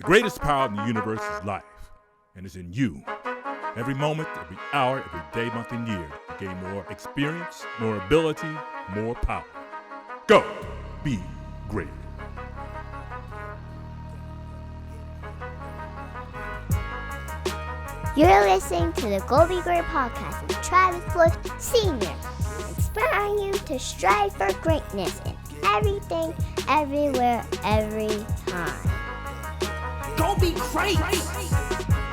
The greatest power in the universe is life, and it's in you. Every moment, every hour, every day, month, and year, you gain more experience, more ability, more power. Go be great. You're listening to the Go Be Great podcast with Travis Wolf Sr., inspiring you to strive for greatness in everything, everywhere, every time. Go be great!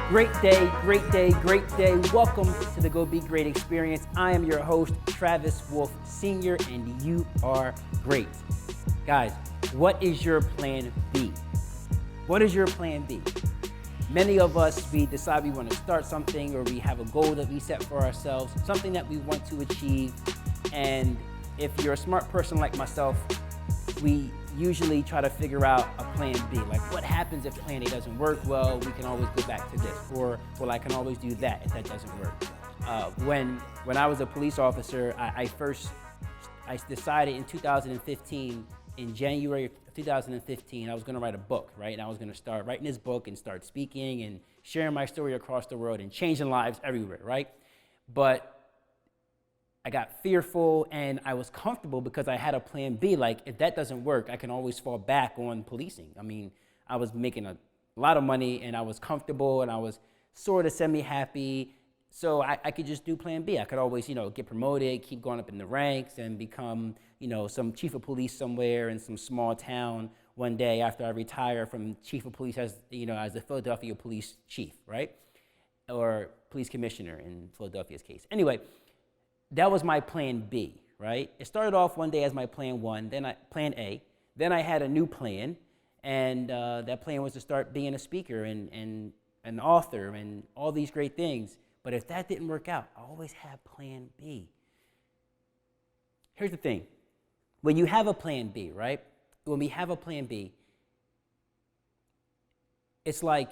Great day, great day, great day. Welcome to the Go Be Great experience. I am your host, Travis Wolf Sr., and you are great. Guys, what is your plan B? What is your plan B? Many of us, we decide we want to start something, or we have a goal that we set for ourselves, something that we want to achieve. And if you're a smart person like myself, we usually try to figure out a plan B. Like, what happens if plan A doesn't work? Well, we can always go back to this. Or, well, I can always do that if that doesn't work. When I was a police officer, I decided in 2015, in January of 2015, I was going to write a book, right? And I was going to start writing this book and start speaking and sharing my story across the world and changing lives everywhere, right? But I got fearful and I was comfortable because I had a plan B. Like, if that doesn't work, I can always fall back on policing. I mean, I was making a lot of money and I was comfortable and I was sort of semi-happy. So I could just do plan B. I could always, get promoted, keep going up in the ranks and become, some chief of police somewhere in some small town one day after I retire from chief of police as the Philadelphia police chief, right? Or police commissioner in Philadelphia's case. Anyway, that was my plan B, right? It started off one day as my plan A. Then I had a new plan, and that plan was to start being a speaker and an author and all these great things. But if that didn't work out, I always had plan B. Here's the thing. When you have a plan B, right? When we have a plan B, it's like,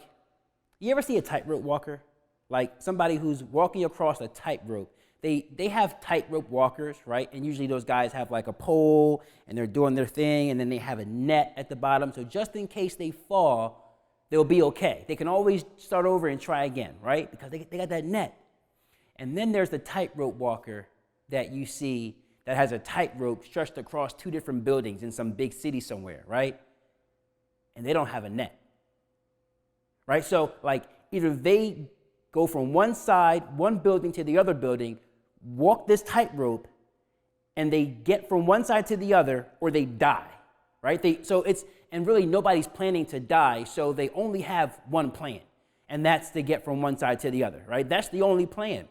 you ever see a tightrope walker? Like somebody who's walking across a tightrope. They have tightrope walkers, right? And usually those guys have like a pole and they're doing their thing, and then they have a net at the bottom. So just in case they fall, they'll be okay. They can always start over and try again, right? Because they got that net. And then there's the tightrope walker that you see that has a tightrope stretched across two different buildings in some big city somewhere, right? And they don't have a net, right? So like either they go from one side, one building to the other building, walk this tightrope, and they get from one side to the other, or they die, right? And really nobody's planning to die, so they only have one plan, and that's to get from one side to the other, right? That's the only plan.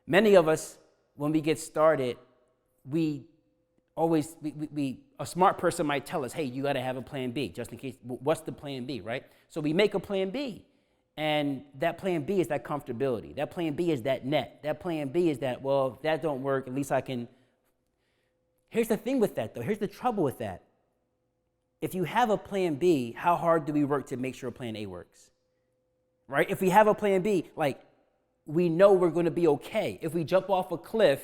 Many of us, when we get started, a smart person might tell us, hey, you gotta have a plan B, just in case. What's the plan B, right? So we make a plan B. And that plan B is that comfortability. That plan B is that net. That plan B is that, well, if that don't work, at least I can. Here's the thing with that, though. Here's the trouble with that. If you have a plan B, how hard do we work to make sure plan A works? Right? If we have a plan B, like, we know we're going to be okay. If we jump off a cliff,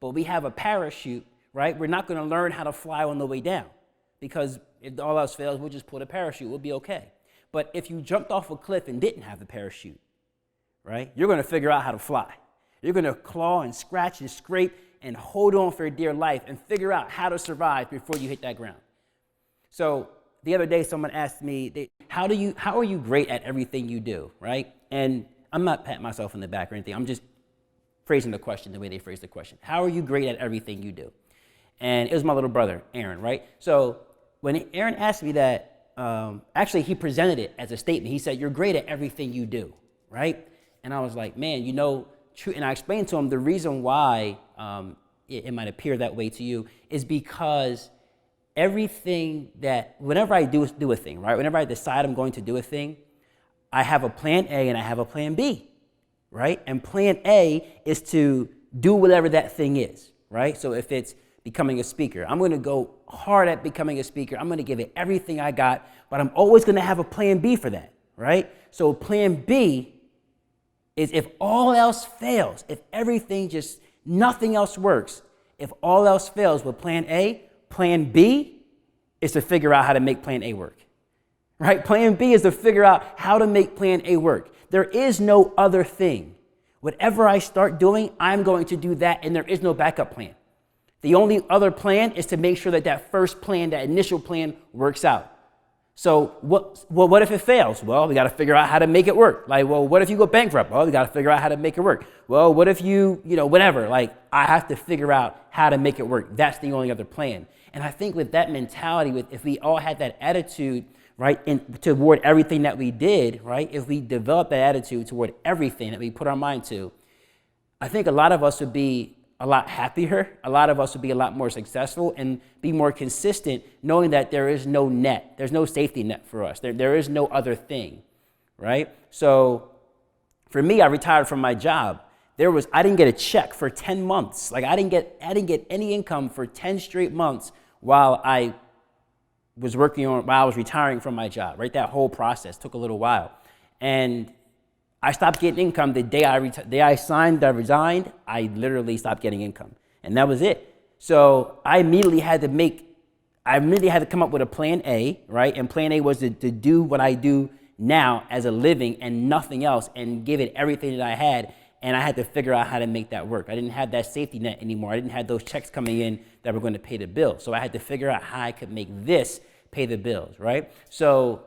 but we have a parachute, right, we're not going to learn how to fly on the way down. Because if all else fails, we'll just pull the parachute. We'll be okay. But if you jumped off a cliff and didn't have the parachute, right, you're going to figure out how to fly. You're going to claw and scratch and scrape and hold on for dear life and figure out how to survive before you hit that ground. So the other day, someone asked me, how are you great at everything you do, right? And I'm not patting myself on the back or anything. I'm just phrasing the question the way they phrase the question. How are you great at everything you do? And it was my little brother, Aaron, right? So when Aaron asked me that, actually, he presented it as a statement. He said, you're great at everything you do, right? And I was like, man, true. And I explained to him the reason why it might appear that way to you is because whenever I do a thing, right? Whenever I decide I'm going to do a thing, I have a plan A and I have a plan B, right? And plan A is to do whatever that thing is, right? So if it's becoming a speaker, I'm going to go hard at becoming a speaker. I'm going to give it everything I got, but I'm always going to have a plan B for that, right? So plan B is if all else fails, if nothing else works, if all else fails with plan A, plan B is to figure out how to make plan A work. right? Plan B is to figure out how to make plan A work. There is no other thing. Whatever I start doing, I'm going to do that, and there is no backup plan. The only other plan is to make sure that that first plan, that initial plan, works out. So what if it fails? Well, we got to figure out how to make it work. Like, well, what if you go bankrupt? Well, we got to figure out how to make it work. Well, what if whatever. Like, I have to figure out how to make it work. That's the only other plan. And I think with that mentality, if we all had that attitude, right, toward everything that we did, right, if we developed that attitude toward everything that we put our mind to, I think a lot of us would be a lot happier. A lot of us would be a lot more successful and be more consistent, knowing that there is no net. There's no safety net for us. There is no other thing, right? So for me, I retired from my job. I didn't get a check for 10 months. Like I didn't get any income for 10 straight months while I was retiring from my job, right? That whole process took a little while. And I stopped getting income the day I resigned, I literally stopped getting income. And that was it. So I immediately had to come up with a plan A, right? And plan A was to do what I do now as a living and nothing else, and give it everything that I had. And I had to figure out how to make that work. I didn't have that safety net anymore. I didn't have those checks coming in that were going to pay the bills. So I had to figure out how I could make this pay the bills, right? So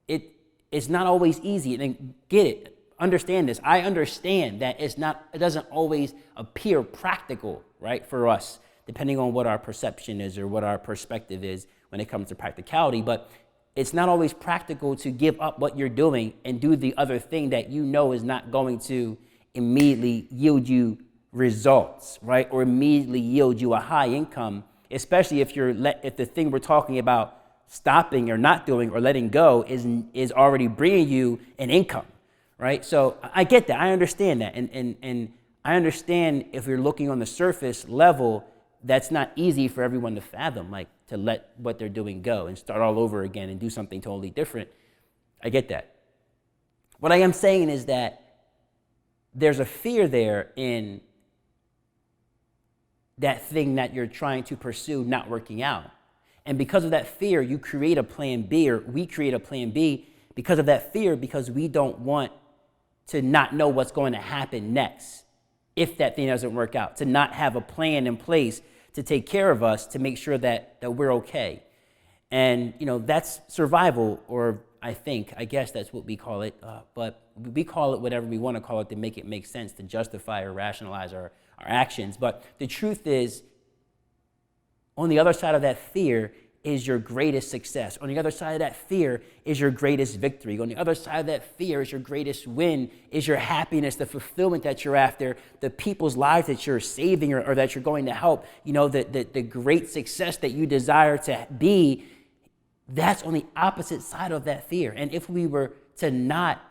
it's not always easy. And get it. Understand this. I understand that it doesn't always appear practical, right, for us, depending on what our perception is or what our perspective is when it comes to practicality. But it's not always practical to give up what you're doing and do the other thing that you know is not going to immediately yield you results, right, or immediately yield you a high income, especially if the thing we're talking about stopping or not doing or letting go is already bringing you an income. Right? So I get that. I understand that. And I understand if you're looking on the surface level, that's not easy for everyone to fathom, like to let what they're doing go and start all over again and do something totally different. I get that. What I am saying is that there's a fear there in that thing that you're trying to pursue not working out. And because of that fear, you create a plan B, or we create a plan B because of that fear, because we don't want to not know what's going to happen next if that thing doesn't work out, to not have a plan in place to take care of us, to make sure that we're okay. And, that's survival, or I guess that's what we call it, but we call it whatever we want to call it to make it make sense, to justify or rationalize our actions. But the truth is, on the other side of that fear is your greatest success. On the other side of that fear is your greatest victory. On the other side of that fear is your greatest win, is your happiness, the fulfillment that you're after, the people's lives that you're saving or that you're going to help, the great success that you desire to be. That's on the opposite side of that fear. And if we were to not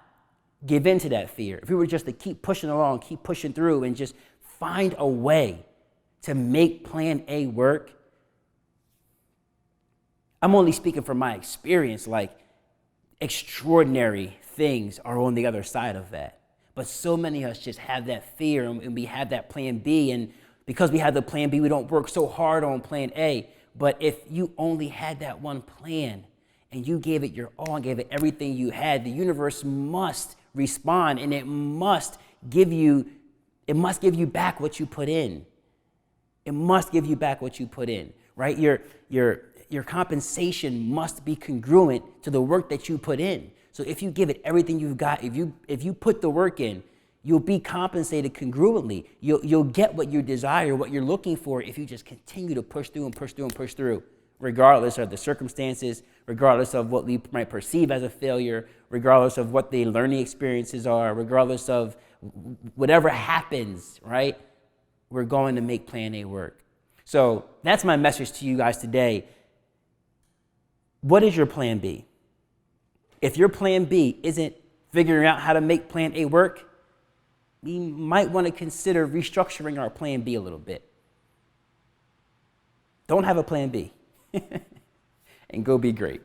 give in to that fear, if we were just to keep pushing along, keep pushing through, and just find a way to make plan A work, I'm only speaking from my experience, like extraordinary things are on the other side of that. But so many of us just have that fear, and we have that plan B. And because we have the plan B, we don't work so hard on plan A. But if you only had that one plan and you gave it your all and gave it everything you had, the universe must respond, and it must give you back what you put in. It must give you back what you put in, right? Your compensation must be congruent to the work that you put in. So if you give it everything you've got, if you put the work in, you'll be compensated congruently. You'll get what you desire, what you're looking for, if you just continue to push through and push through and push through, regardless of the circumstances, regardless of what we might perceive as a failure, regardless of what the learning experiences are, regardless of whatever happens, right? We're going to make plan A work. So that's my message to you guys today. What is your plan B? If your plan B isn't figuring out how to make plan A work, we might want to consider restructuring our plan B a little bit. Don't have a plan B. And go be great.